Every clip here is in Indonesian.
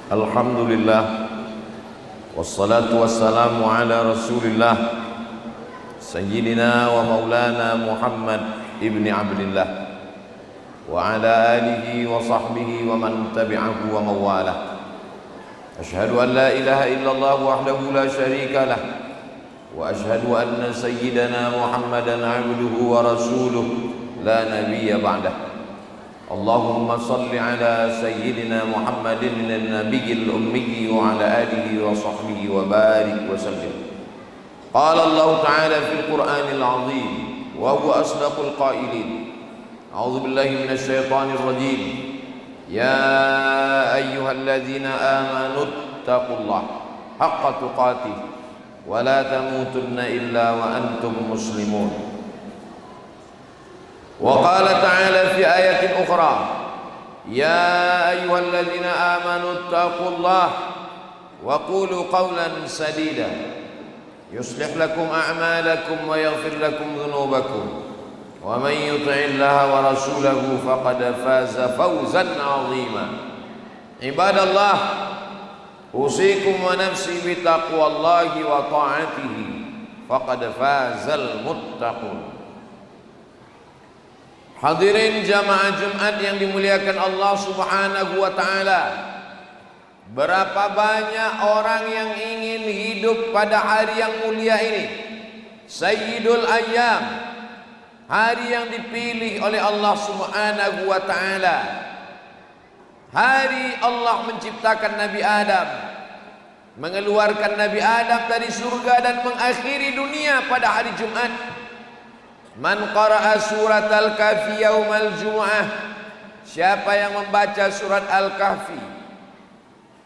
Alhamdulillah, wassalatu wassalamu ala rasulillah Sayyidina wa maulana Muhammad ibni Abdillah wa ala alihi wa sahbihi wa man tabi'ahu wa mawalah. Ashhadu an la ilaha illallah wahdahu la syarika lah, wa ashhadu anna sayyidana Muhammadan abduhu wa rasuluh la nabiyya ba'dah. Allahumma salli ala sayyidina Muhammadin an-nabiyil ummi wa ala alihi wa sahbihi wa barik wa sallim. Qala Allah ta'ala fil Qur'anil 'azim wa huwa asdaqul qailin. A'udzu billahi minasy syaithanir rajim. Ya ayyuhalladzina amanu taqullaha haqqa tuqatih wa la tamutunna illa wa antum muslimun. Wa qala ta'ala fi ayatin ukhra, ya ayyuhalladzina amanu taqullaha wa qulu qawlan sadida yuslih lakum a'malakum wa yaghfir lakum dhunubakum wa man yuti'illaha wa rasulahu faqad faza fawzan 'azima. Ibadallah, usikum wa nafsi bi taqwallahi wa ta'atihi faqad fazal muttaqun. Hadirin jamaah Jumat yang dimuliakan Allah Subhanahu wa ta'ala, berapa banyak orang yang ingin hidup pada hari yang mulia ini, Sayyidul Ayyam, hari yang dipilih oleh Allah Subhanahu wa ta'ala, hari Allah menciptakan Nabi Adam, mengeluarkan Nabi Adam dari surga dan mengakhiri dunia pada hari Jumat. Man qara'a surat Al-Kahfi yaumal Jumu'ah, siapa yang membaca surat Al-Kahfi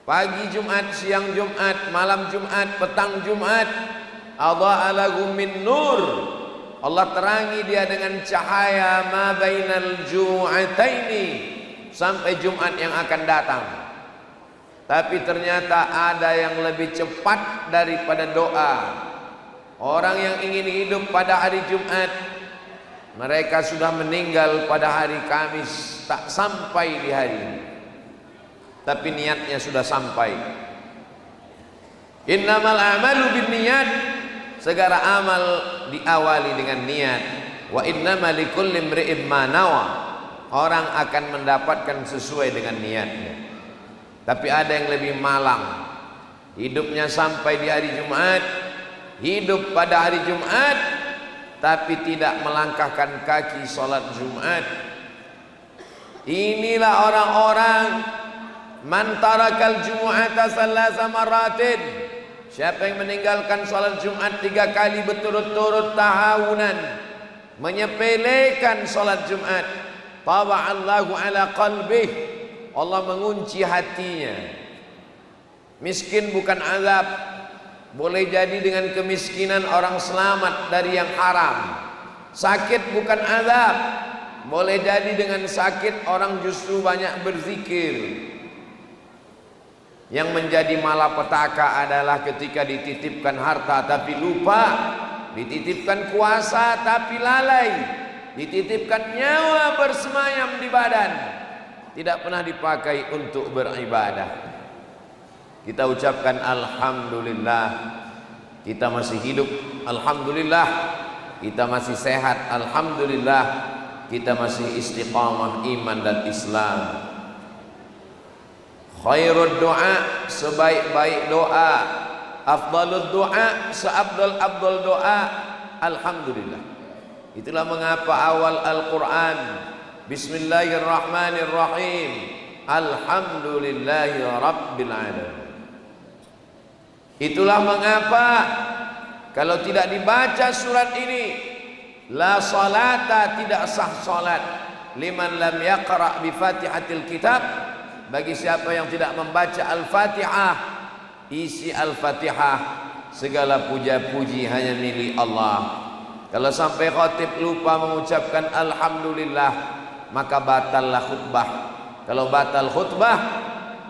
pagi Jumat, siang Jumat, malam Jumat, petang Jumat, adha'a lahu min nur, Allah terangi dia dengan cahaya ma bainal jumu'ataini, sampai Jumat yang akan datang. Tapi ternyata ada yang lebih cepat daripada doa. Orang yang ingin hidup pada hari Jumat, mereka sudah meninggal pada hari Kamis, tak sampai di hari ini, tapi niatnya sudah sampai. Innamal a'malu binniyat, segala amal diawali dengan niat. Wa innamal likulli imri'in ma nawa, orang akan mendapatkan sesuai dengan niatnya. Tapi ada yang lebih malang, hidupnya sampai di hari Jumat, hidup pada hari Jumat tapi tidak melangkahkan kaki sholat Jumat. Inilah orang-orang man tarakal jumu'ata salasa maratin, siapa yang meninggalkan sholat Jumat 3 kali berturut-turut tahawunan, menyepelekan sholat Jumat, taba'allahu ala qalbih, Allah mengunci hatinya. Miskin bukan azab, boleh jadi dengan kemiskinan orang selamat dari yang haram. Sakit bukan azab, boleh jadi dengan sakit orang justru banyak berzikir. Yang menjadi malapetaka adalah ketika dititipkan harta tapi lupa, dititipkan kuasa tapi lalai, dititipkan nyawa bersemayam di badan, tidak pernah dipakai untuk beribadah. Kita ucapkan alhamdulillah, kita masih hidup, alhamdulillah, kita masih sehat, alhamdulillah, kita masih istiqamah iman dan Islam. Khairud doa, sebaik-baik doa, afdalud doa, seabdul-abdul doa, alhamdulillah. Itulah mengapa awal Al-Quran, bismillahirrahmanirrahim, alhamdulillahi rabbil alamin. Itulah mengapa kalau tidak dibaca surat ini, la salata, tidak sah salat, liman lam yaqra bi fatihatil kitab, bagi siapa yang tidak membaca Al-Fatihah. Isi Al-Fatihah, segala puja-puji hanya milik Allah. Kalau sampai khatib lupa mengucapkan alhamdulillah, maka batallah khutbah. Kalau batal khutbah,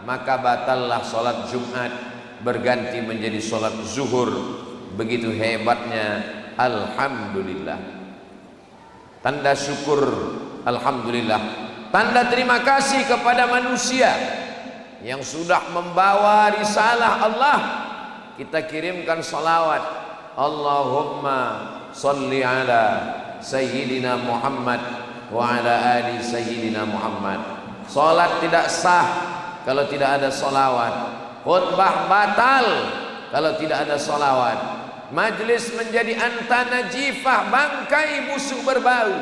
maka batallah salat Jumat, berganti menjadi sholat zuhur. Begitu hebatnya alhamdulillah. Tanda syukur alhamdulillah, tanda terima kasih kepada manusia yang sudah membawa risalah Allah, kita kirimkan salawat. Allahumma salli ala Sayyidina Muhammad wa ala ali Sayyidina Muhammad. Salat tidak sah kalau tidak ada salawat. Khutbah batal kalau tidak ada salawat. Majlis menjadi antana jifah, bangkai busuk berbau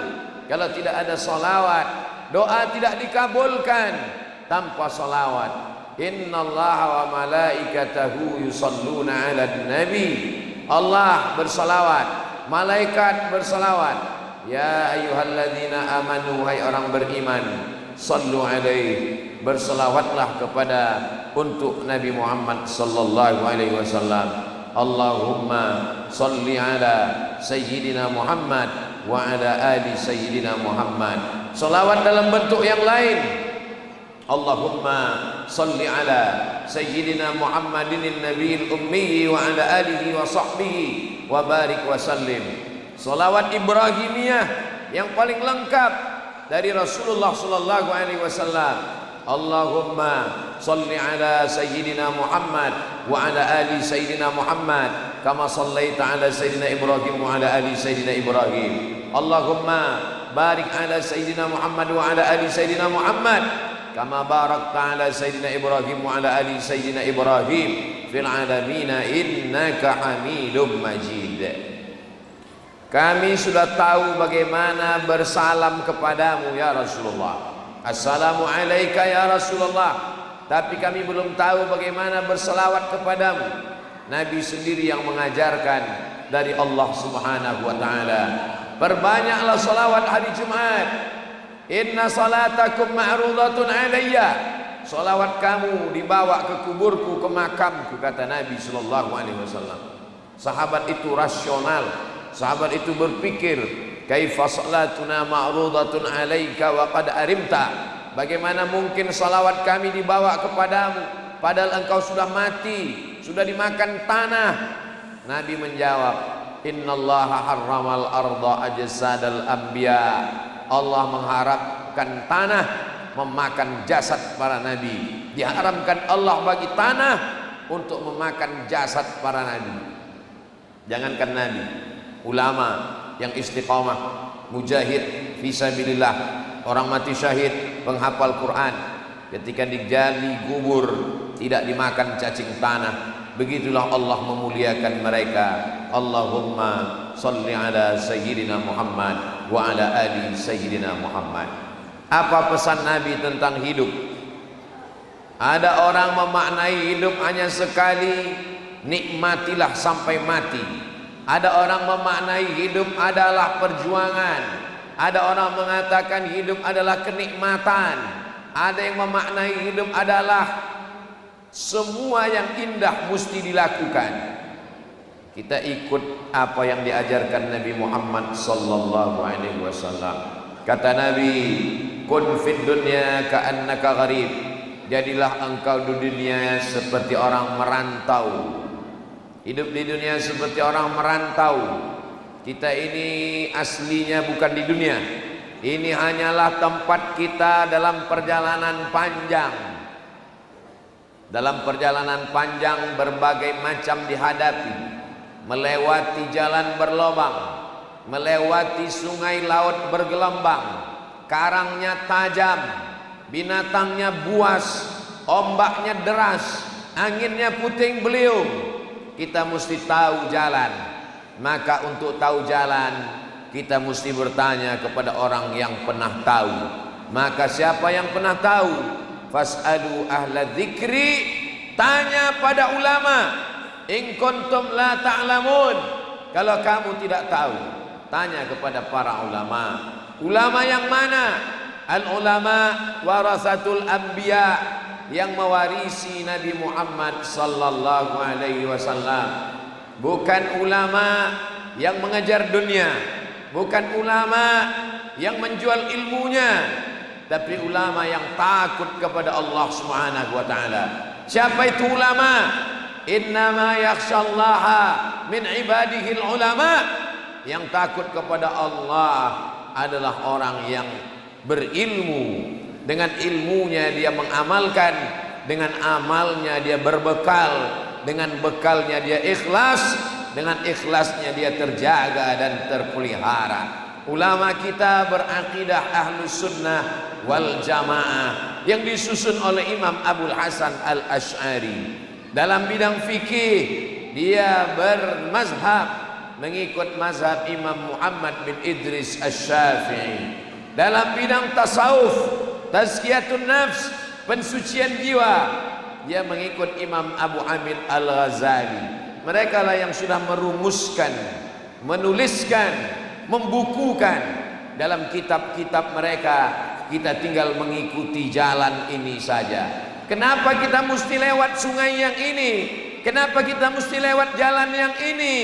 kalau tidak ada salawat. Doa tidak dikabulkan tanpa salawat. Innallaha wa malaikatahu yusalluna 'alan nabi. Allah bersalawat, malaikat bersalawat. Ya ayyuhalladzina amanu, hai orang beriman, sallu alaihi, bersalawatlah kepada untuk Nabi Muhammad sallallahu alaihi wasallam. Allahumma salli ala Sayyidina Muhammad wa ala ali Sayyidina Muhammad. Salawat dalam bentuk yang lain. Allahumma salli ala Sayyidina Muhammadin nabiyil ummi wa ala alihi wa sahbihi wa barik wa sallim. Salawat Ibrahimiyah yang paling lengkap dari Rasulullah sallallahu alaihi wasallam. Allahumma salli ala Sayyidina Muhammad wa ala ali Sayyidina Muhammad kama sallaita ala Sayyidina Ibrahim wa ala ali Sayyidina Ibrahim. Allahumma barik ala Sayyidina Muhammad wa ala ali Sayyidina Muhammad kama barakta ala Sayyidina Ibrahim wa ala ali Sayyidina Ibrahim fil alamina innaka Hamidum Majid. Kami sudah tahu bagaimana bersalam kepadamu ya Rasulullah. Assalamu alayka ya Rasulullah. Tapi kami belum tahu bagaimana berselawat kepadamu. Nabi sendiri yang mengajarkan dari Allah Subhanahu wa taala. Perbanyaklah salawat hari Jumat. Inna salatakum ma'rudatun alayya. Salawat kamu dibawa ke kuburku, ke makamku, kata Nabi sallallahu alaihi wasallam. Sahabat itu rasional. Sahabat itu berpikir, kaifa salatuna ma'rudatun alayka wa qad arimta. Bagaimana mungkin salawat kami dibawa kepadamu padahal engkau sudah mati, sudah dimakan tanah. Nabi menjawab, innallaha harramal arda ajsadal anbiya. Allah mengharapkan tanah memakan jasad para nabi. Diharamkan Allah bagi tanah untuk memakan jasad para nabi. Jangankan nabi, ulama yang istiqamah, mujahid fisabilillah, orang mati syahid, penghafal Quran, ketika digali kubur tidak dimakan cacing tanah. Begitulah Allah memuliakan mereka. Allahumma salli ala Sayyidina Muhammad wa ala ali Sayyidina Muhammad. Apa pesan Nabi tentang hidup? Ada orang memaknai hidup hanya sekali, nikmatilah sampai mati. Ada orang memaknai hidup adalah perjuangan. Ada orang mengatakan hidup adalah kenikmatan. Ada yang memaknai hidup adalah semua yang indah mesti dilakukan. Kita ikut apa yang diajarkan Nabi Muhammad sallallahu alaihi wasallam. Kata Nabi, kun fid dunya ka'annaka gharib. Jadilah engkau di dunia seperti orang merantau. Hidup di dunia seperti orang merantau. Kita ini aslinya bukan di dunia. Ini hanyalah tempat kita dalam perjalanan panjang. Dalam perjalanan panjang berbagai macam dihadapi. Melewati jalan berlobang, melewati sungai laut bergelombang, karangnya tajam, binatangnya buas, ombaknya deras, anginnya puting beliung. Kita mesti tahu jalan. Maka untuk tahu jalan kita mesti bertanya kepada orang yang pernah tahu. Maka siapa yang pernah tahu? Fas'alu ahla dzikri, tanya pada ulama. In kuntum la ta'lamun, kalau kamu tidak tahu, tanya kepada para ulama. Ulama yang mana? Al ulama warasatul anbiya, yang mewarisi Nabi Muhammad sallallahu alaihi wasallam. Bukan ulama yang mengejar dunia, bukan ulama yang menjual ilmunya, tapi ulama yang takut kepada Allah Subhanahu wa taala. Siapa itu ulama? Innama yakhshallaha min ibadihil ulama. Yang takut kepada Allah adalah orang yang berilmu. Dengan ilmunya dia mengamalkan, dengan amalnya dia berbekal, dengan bekalnya dia ikhlas, dengan ikhlasnya dia terjaga dan terpelihara. Ulama kita berakidah Ahlus Sunnah wal Jamaah yang disusun oleh Imam Abul Hasan Al-Asy'ari. Dalam bidang fikih dia bermazhab, mengikut mazhab Imam Muhammad bin Idris Asy-Syafi'i. Dalam bidang tasawuf, tazkiyatun nafs, pensucian jiwa, dia mengikut Imam Abu Hamid Al-Ghazali. Mereka lah yang sudah merumuskan, menuliskan, membukukan dalam kitab-kitab mereka. Kita tinggal mengikuti jalan ini saja. Kenapa kita mesti lewat sungai yang ini? Kenapa kita mesti lewat jalan yang ini?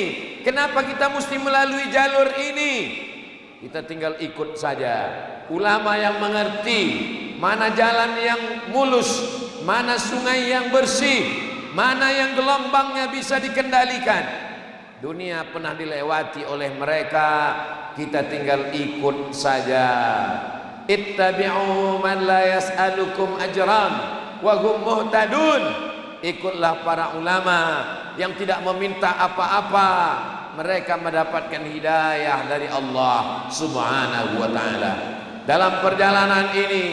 Kenapa kita mesti melalui jalur ini? Kita tinggal ikut saja. Ulama yang mengerti mana jalan yang mulus, mana sungai yang bersih, mana yang gelombangnya bisa dikendalikan. Dunia pernah dilewati oleh mereka, kita tinggal ikut saja. Ittabi'u man la yas'alukum ajran wa hum muhtadun. Ikutlah para ulama yang tidak meminta apa-apa, mereka mendapatkan hidayah dari Allah Subhanahu wa ta'ala. Dalam perjalanan ini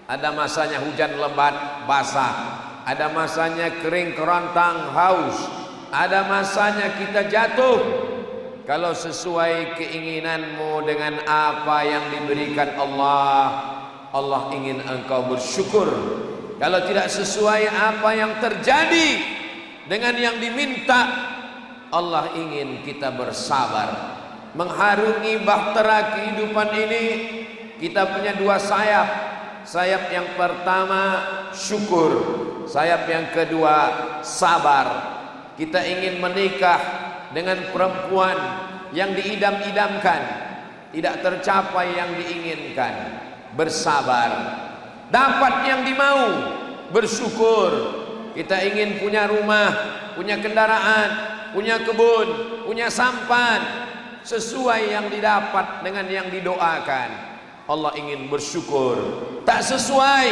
ada masanya hujan lebat basah, ada masanya kering kerontang haus, ada masanya kita jatuh. Kalau sesuai keinginanmu dengan apa yang diberikan Allah, Allah ingin engkau bersyukur. Kalau tidak sesuai apa yang terjadi dengan yang diminta, Allah ingin kita bersabar. Mengharungi bahtera kehidupan ini, kita punya dua sayap. Sayap yang pertama syukur, sayap yang kedua sabar. Kita ingin menikah dengan perempuan yang diidam-idamkan, tidak tercapai yang diinginkan, bersabar. Dapat yang dimau, bersyukur. Kita ingin punya rumah, punya kendaraan, punya kebun, punya sampan, sesuai yang didapat dengan yang didoakan. Allah ingin bersyukur. Tak sesuai,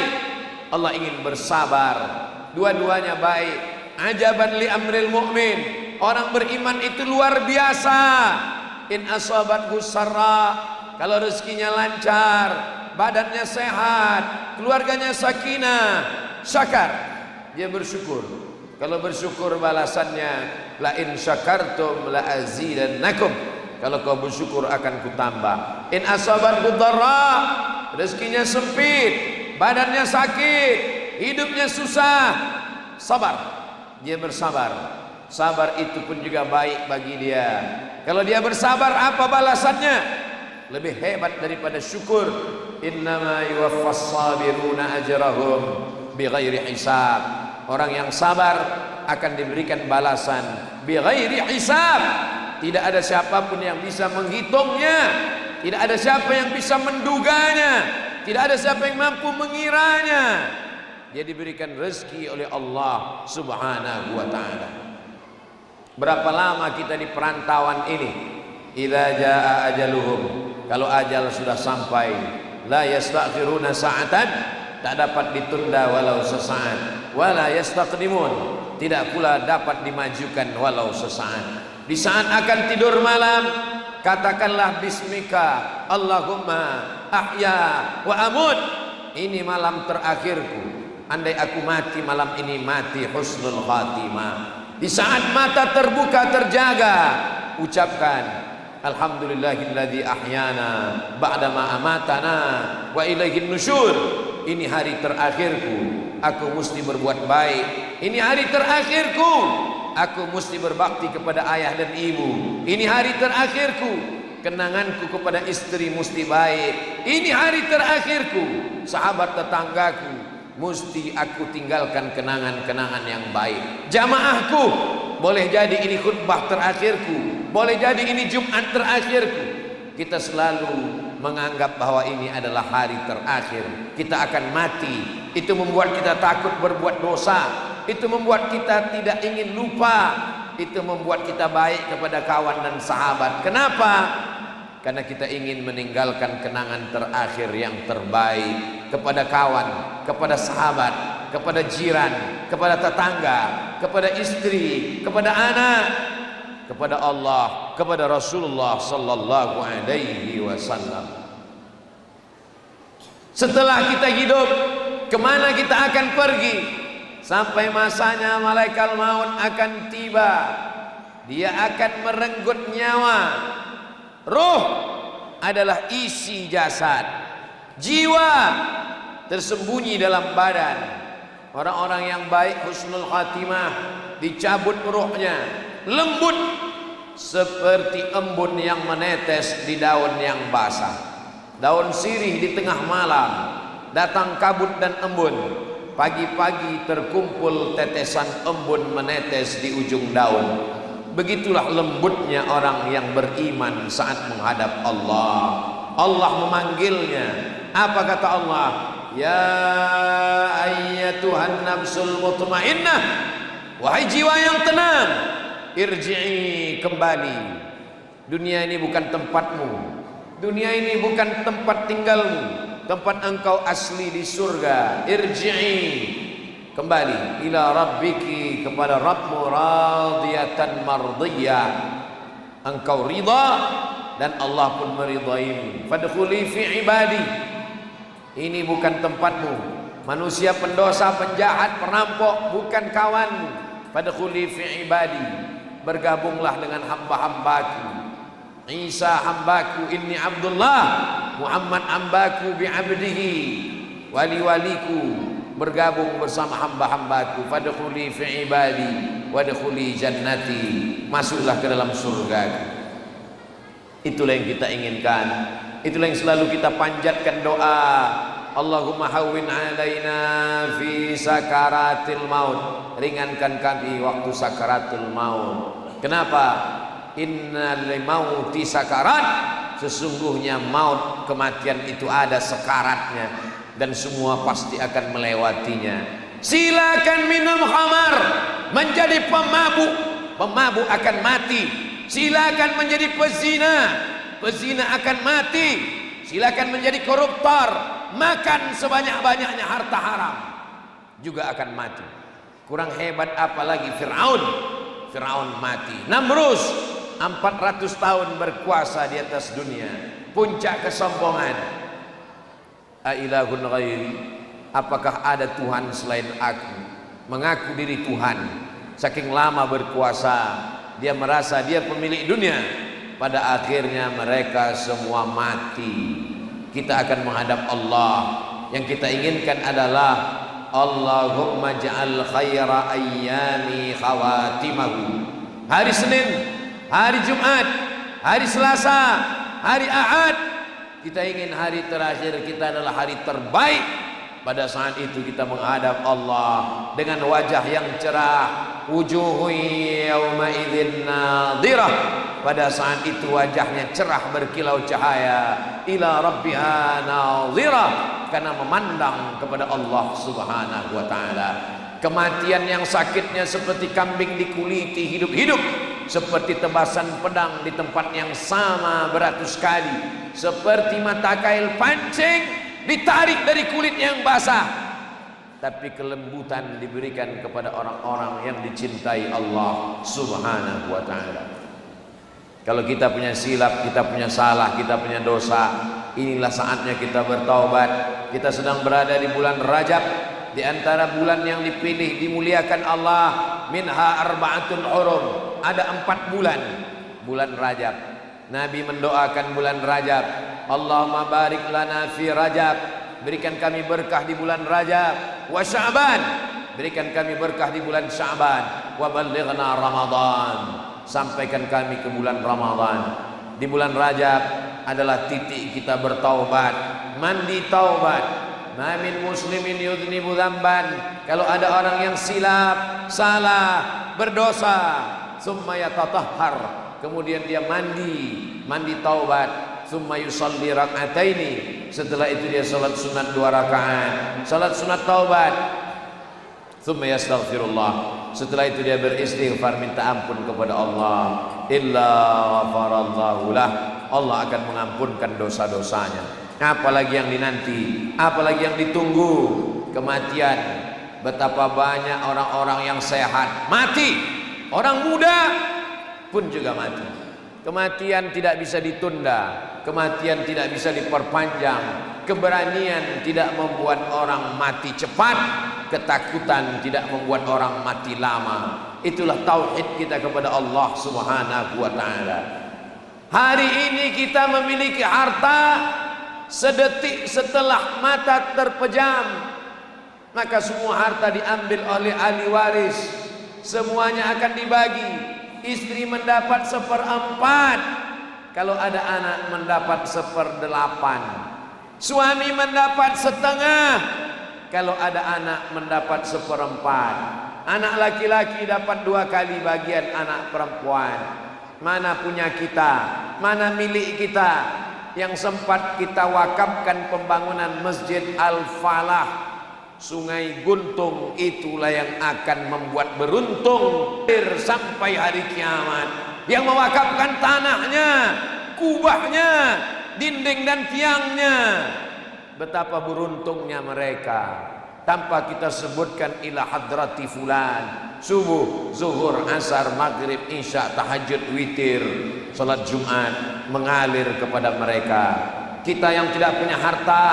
Allah ingin bersabar. Dua-duanya baik. Ajaban li amril mu'min. Orang beriman itu luar biasa. In asabathu sarra, kalau rezekinya lancar, badannya sehat, keluarganya sakinah, syakar, dia bersyukur. Kalau bersyukur balasannya la in syakartum la azidannakum. Kalau kau bersyukur akan kutambah. In asabathu dharra, rezekinya sempit, badannya sakit, hidupnya susah, sabar. Dia bersabar. Sabar itu pun juga baik bagi dia. Kalau dia bersabar, apa balasannya? Lebih hebat daripada syukur. Innama yuwaffas sabiruna ajrahum bighairi hisab. Orang yang sabar akan diberikan balasan bighairi hisab. Tidak ada siapapun yang bisa menghitungnya, tidak ada siapa yang bisa menduganya, tidak ada siapa yang mampu mengiranya. Dia diberikan rezeki oleh Allah Subhanahu wa ta'ala. Berapa lama kita di perantauan ini? Idza jaa ajaluhum, kalau ajal sudah sampai, la yastakhiruna sa'atan, tak dapat ditunda walau sesaat, wala yastaqdimun, tidak pula dapat dimajukan walau sesaat. Di saat akan tidur malam, katakanlah bismika Allahumma ahya wa amut. Ini malam terakhirku. Andai aku mati malam ini, mati husnul khatimah. Di saat mata terbuka terjaga, ucapkan alhamdulillahilladzi ahyana ba'dama amatana wa ilaihin nusyur. Ini hari terakhirku, aku mesti berbuat baik. Ini hari terakhirku, aku mesti berbakti kepada ayah dan ibu. Ini hari terakhirku, kenanganku kepada istri mesti baik. Ini hari terakhirku, sahabat tetanggaku mesti aku tinggalkan kenangan-kenangan yang baik. Jamaahku, boleh jadi ini khutbah terakhirku, boleh jadi ini Jumat terakhirku. Kita selalu menganggap bahwa ini adalah hari terakhir, kita akan mati. Itu membuat kita takut berbuat dosa, itu membuat kita tidak ingin lupa, itu membuat kita baik kepada kawan dan sahabat. Kenapa? Karena kita ingin meninggalkan kenangan terakhir yang terbaik kepada kawan, kepada sahabat, kepada jiran, kepada tetangga, kepada istri, kepada anak, kepada Allah, kepada Rasulullah sallallahu alaihi wasallam. Setelah kita hidup, kemana kita akan pergi? Sampai masanya malaikat maut akan tiba. Dia akan merenggut nyawa. Ruh adalah isi jasad. Jiwa tersembunyi dalam badan. Orang-orang yang baik husnul khatimah, dicabut ruhnya, lembut seperti embun yang menetes di daun yang basah. Daun sirih di tengah malam, datang kabut dan embun. Pagi-pagi terkumpul tetesan embun menetes di ujung daun. Begitulah lembutnya orang yang beriman saat menghadap Allah. Allah memanggilnya. Apa kata Allah? Ya ayyatuhan nafsul mutmainnah, wahai jiwa yang tenang, irji'i, kembali. Dunia ini bukan tempatmu. Dunia ini bukan tempat tinggalmu. Tempat engkau asli di surga. Irji'i, kembali ila rabbiki, kepada Rabbmu, radiyatan mardiyah, engkau ridha dan Allah pun meridaimu. Fadkhuli fi ibadi, ini bukan tempatmu. Manusia pendosa, penjahat, perampok bukan kawanmu. Fadkhuli fi ibadi, bergabunglah dengan hamba-hambaku. Isa hambaku, inni Abdullah, Muhammad hambaku, bi'abdihi, wali-waliku, bergabung bersama hamba-hambaku. Fadkhuli fi ibadi wadkhuli jannati, masuklah ke dalam surgaku. Itulah yang kita inginkan. Itulah yang selalu kita panjatkan doa. Allahumma hawwin alaina fi sakaratil maut, ringankan kami waktu sakaratul maut. Kenapa? Innal mauti sakarat, sesungguhnya maut, kematian itu ada sekaratnya dan semua pasti akan melewatinya. Silakan minum khamar, menjadi pemabuk, pemabuk akan mati. Silakan menjadi pezina, pezina akan mati. Silakan menjadi koruptor, makan sebanyak-banyaknya harta haram, juga akan mati. Kurang hebat apalagi Fir'aun. Fir'aun mati. Namrus 400 tahun berkuasa di atas dunia, puncak kesombongan. Ailahun ghairi, apakah ada Tuhan selain aku? Mengaku diri Tuhan, saking lama berkuasa, dia merasa dia pemilik dunia. Pada akhirnya mereka semua mati. Kita akan menghadap Allah. Yang kita inginkan adalah Allahumma ja'al khaira ayyami khawatimahu. Hari Senin, hari Jumat, hari Selasa, hari Ahad, kita ingin hari terakhir kita adalah hari terbaik. Pada saat itu kita menghadap Allah dengan wajah yang cerah. Wujuhu yawma idzin nadhirah, pada saat itu wajahnya cerah berkilau cahaya. Ila rabbiha nadhirah, karena memandang kepada Allah subhanahu wa ta'ala. Kematian yang sakitnya seperti kambing dikuliti hidup-hidup, seperti tebasan pedang di tempat yang sama beratus kali, seperti mata kail pancing ditarik dari kulit yang basah. Tapi kelembutan diberikan kepada orang-orang yang dicintai Allah subhanahu wa ta'ala. Kalau kita punya silap, kita punya salah, kita punya dosa, inilah saatnya kita bertaubat. Kita sedang berada di bulan Rajab, di antara bulan yang dipilih dimuliakan Allah. Minha arba'atun hurum, ada 4 bulan. Bulan Rajab, Nabi mendoakan bulan Rajab, Allahumma barik lana fi Rajab, berikan kami berkah di bulan Rajab. Wa Sya'ban, berikan kami berkah di bulan Sya'ban. Wa ballighna Ramadan, sampaikan kami ke bulan Ramadan. Di bulan Rajab adalah titik kita bertaubat, mandi taubat. Ma min muslimin yudhnibu dzamban, kalau ada orang yang silap, salah, berdosa, summa yatatahhar, kemudian dia mandi taubat. Summa yusalli rak'ataini, setelah itu dia salat sunat 2 rakaat, salat sunat taubat. Summa yastaghfirullah, setelah itu dia beristighfar, minta ampun kepada Allah. Illa ghafarallahu lah, Allah akan mengampunkan dosa-dosanya. Apalagi yang dinanti, apalagi yang ditunggu? Kematian Betapa banyak orang-orang yang sehat mati, orang muda pun juga mati. Kematian tidak bisa ditunda, kematian tidak bisa diperpanjang. Keberanian tidak membuat orang mati cepat, ketakutan tidak membuat orang mati lama. Itulah tauhid kita kepada Allah Subhanahu wa taala. Hari ini kita memiliki harta, sedetik setelah mata terpejam maka semua harta diambil oleh ahli waris, semuanya akan dibagi. Istri mendapat 1/4, kalau ada anak mendapat 1/8, suami mendapat 1/2, kalau ada anak mendapat 1/4. Anak laki-laki dapat 2 kali bagian anak perempuan. Mana punya kita, mana milik kita, yang sempat kita wakafkan pembangunan Masjid Al-Falah Sungai Guntung, itulah yang akan membuat beruntung sampai hari kiamat. Yang mewakafkan tanahnya, kubahnya, dinding dan tiangnya, betapa beruntungnya mereka. Tanpa kita sebutkan ila hadrati fulan, subuh, zuhur, asar, maghrib, isya, tahajud, witir, salat Jumat mengalir kepada mereka. Kita yang tidak punya harta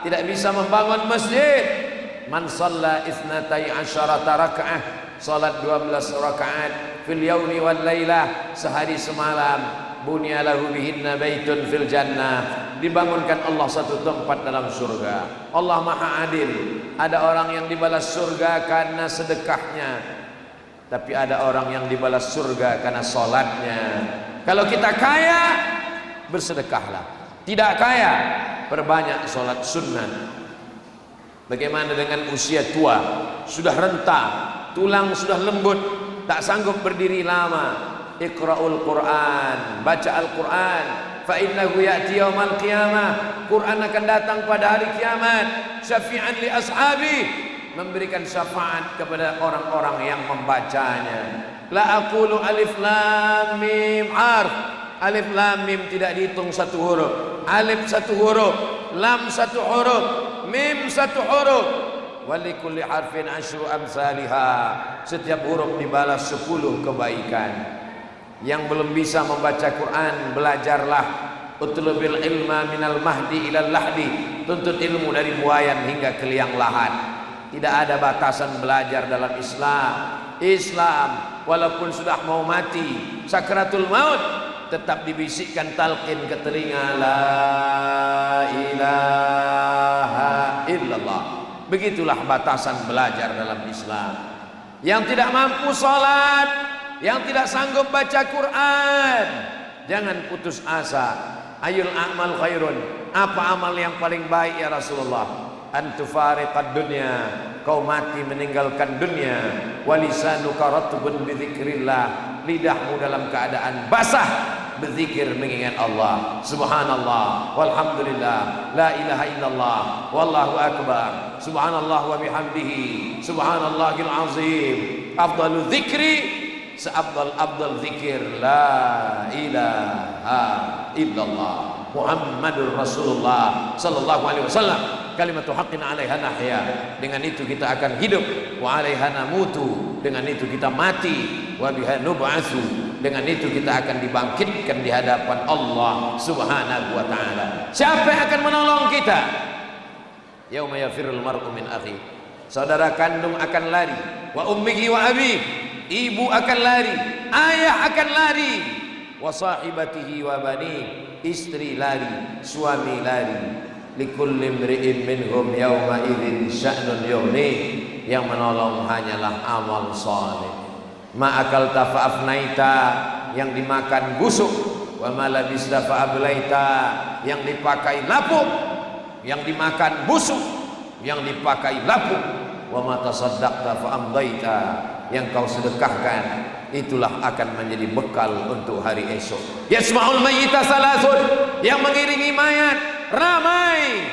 tidak bisa membangun masjid. Man shalla isnatai asyarata raka'ah, salat 12 rakaat fil yaumi wal lailah, sehari semalam, bunya lahu bihinna baitun fil jannah, dibangunkan Allah satu tempat dalam surga. Allah Maha Adil. Ada orang yang dibalas surga karena sedekahnya, tapi ada orang yang dibalas surga karena salatnya. Kalau kita kaya, bersedekahlah. Tidak kaya, perbanyak salat sunnah. Bagaimana dengan usia tua, sudah renta, tulang sudah lembut, tak sanggup berdiri lama. Iqra'ul Quran, baca Al-Quran, fa innahu ya'ti yaumal qiyamah. Quran akan datang pada hari kiamat, syafi'an li ashabi, memberikan syafaat kepada orang-orang yang membacanya. La aqulu alif lam mim harf. Alif lam mim tidak dihitung 1 huruf. Alif 1 huruf, lam 1 huruf, mim 1 huruf. Walikulli harfin asyru amsalihha. Setiap huruf dibalas 10 kebaikan. Yang belum bisa membaca Quran, belajarlah. Utlubil ilma minal mahdi ilal lahdi. Tuntut ilmu dari buayan hingga ke liang lahat. Tidak ada batasan belajar dalam Islam. Islam walaupun sudah mau mati, sakratul maut, tetap dibisikkan talqin ke telinga, la ilaha illallah. Begitulah batasan belajar dalam Islam. Yang tidak mampu salat, yang tidak sanggup baca Quran, jangan putus asa. Ayul a'mal khairun. Apa amal yang paling baik ya Rasulullah? Antufariqad dunya, kau mati meninggalkan dunia. Walisanuka ratbun bidzikrillah, lidahmu dalam keadaan basah berzikir mengingat Allah. Subhanallah walhamdulillah, la ilaha illallah, wallahu akbar, subhanallah wa bihamdihi, subhanallahil azim. Afdalu dzikri, seafdal zikir, la ilaha illallah Muhammadur Rasulullah sallallahu alaihi wasallam. Kalimatu haqqin 'alaiha nahya. Dengan itu kita akan hidup. Wa 'alaiha namutu. Dengan itu kita mati. Wa biha nub'atsu. Dengan itu kita akan dibangkitkan di hadapan Allah Subhanahu wa taala. Siapa yang akan menolong kita? Yauma yafirrul mar'u min akhi. Saudara kandung akan lari. Wa ummihi wa abi. Ibu akan lari. Ayah akan lari. Wa sahibatihi wa bani. Istri lari. Suami lari. Likulli imri'in minhum yawma idzin sya'nun yughni. Yang menolong hanyalah amal saleh. Ma'akal tafa'afnaita, yang dimakan busuk. Wa ma labista fa'ablaita, yang dipakai lapuk. Yang dimakan busuk, yang dipakai lapuk. Wa ma tasaddaqta fa'amdaita, yang kau sedekahkan itulah akan menjadi bekal untuk hari esok. Yasma'ul mayyita salasun, yang mengiringi mayat ramai.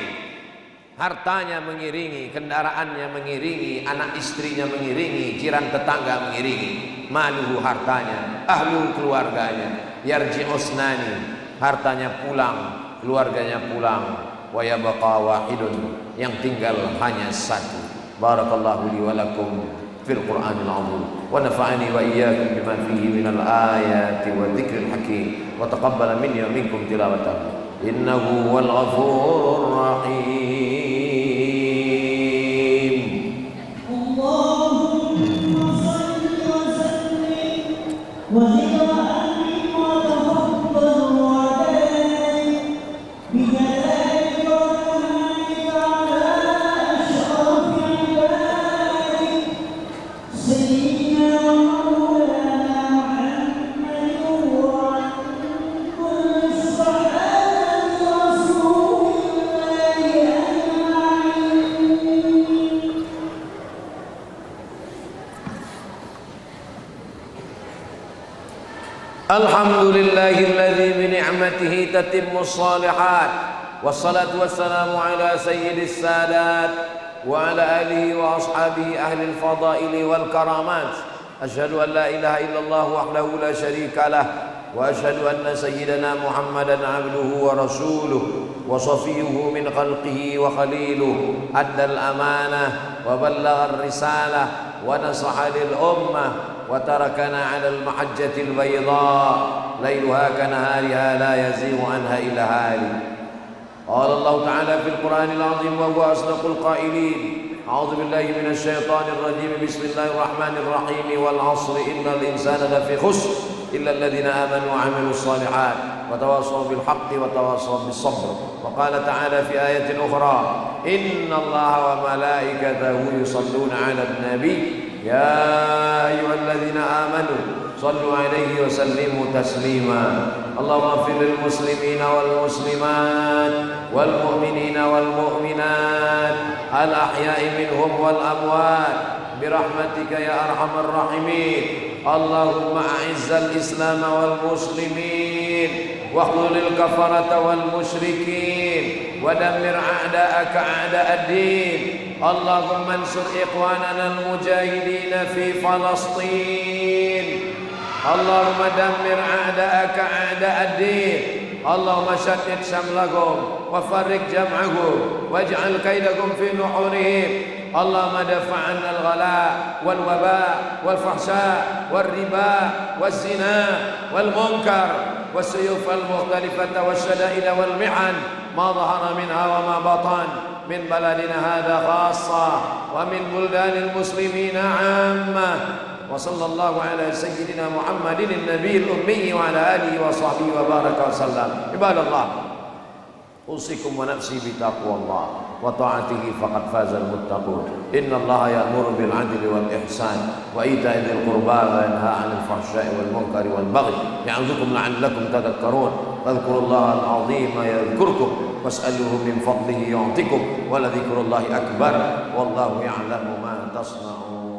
Hartanya mengiringi, kendaraannya mengiringi, anak istrinya mengiringi, jiran tetangga mengiringi. Maluhu hartanya, ahlu keluarganya. Yarji usnani, hartanya pulang, keluarganya pulang. Wa yabqa wahidun, yang tinggal hanya satu. Barakallahu li wa lakum fil Qur'anil azim wa nafa'ani wa iyyakum bima fihi minal ayati wa dzikril hakim wa taqabbala minni wa minkum tilawatahu innahu huwal ghafurur rahim. Allahumma shalli wa sallim wa zid wa akrim wa tafaddal wa barik bi jalalika wa kamalika ala ashrafil ibadik sayyidina wa maulana Muhammadin wa ala kulli sahabati rasulillahi ajma'in. Alhamdulillahilladzi bi ni'matihi tatimmus shalihat wassalatu wassalamu ala sayyidis sadat wa ala alihi wa ashabihi ahlil fadaili wal karamat. Asyhadu an la ilaha illallah wahdahu la syarika lah wa asyhadu anna sayyidana Muhammadan abduhu wa rasuluh wa safiyuhu min khalqihi wa khaliluh addal amanah wa ballagha ar-risalah wa nasaha lil ummah وتركنا على المحجة البيضاء ليلها كنهارها لا يزيغ عنها إلا هالك. قال الله تعالى في القرآن العظيم وهو أصدق القائلين أعوذ بالله من الشيطان الرجيم بسم الله الرحمن الرحيم والعصر إن الإنسان لفي خسر إلا الذين آمنوا وعملوا الصالحات وتواصوا بالحق وتواصوا بالصبر. وقال تعالى في آية أخرى إن الله وملائكته يصلون على النبي يا أيها الذين آمنوا صلوا عليه وسلموا تسليما. اللهم اغفر للمسلمين والمسلمات والمؤمنين والمؤمنات الأحياء منهم والأموات برحمتك يا أرحم الراحمين. اللهم أعز الإسلام والمسلمين واخذل الكفرة والمشركين ودمر أعداءك أعداء الدين. اللهم انصر إخواننا المجاهدين في فلسطين. اللهم دمر أعداءك أعداء الدين. اللهم شتت شملهم وفرق جمعهم واجعل كيدهم في نحورهم. اللهم دفع عنا الغلاء والوباء والفحشاء والربا والزنا والمنكر والسيوف المختلفة والشدائد والمحن ما ظهر منها وما بطن من بلدنا هذا خاصة ومن بلدان المسلمين عامة. وصلى الله على سيدنا محمد النبي الأمي وعلى آله وصحبه وبارك وسلم. عباد الله أوصيكم ونفسي بتقوى الله وطاعته فقد فاز المتقون. إن الله يأمر بالعدل والإحسان وإيتاء ذي القربى وينهى عن الفحشاء والمنكر والبغي يعظكم لعلكم تذكرون. فاذكروا الله العظيم يذكركم واسألوه من فضله يعطكم ولذكر الله أكبر والله يعلم ما تصنعون.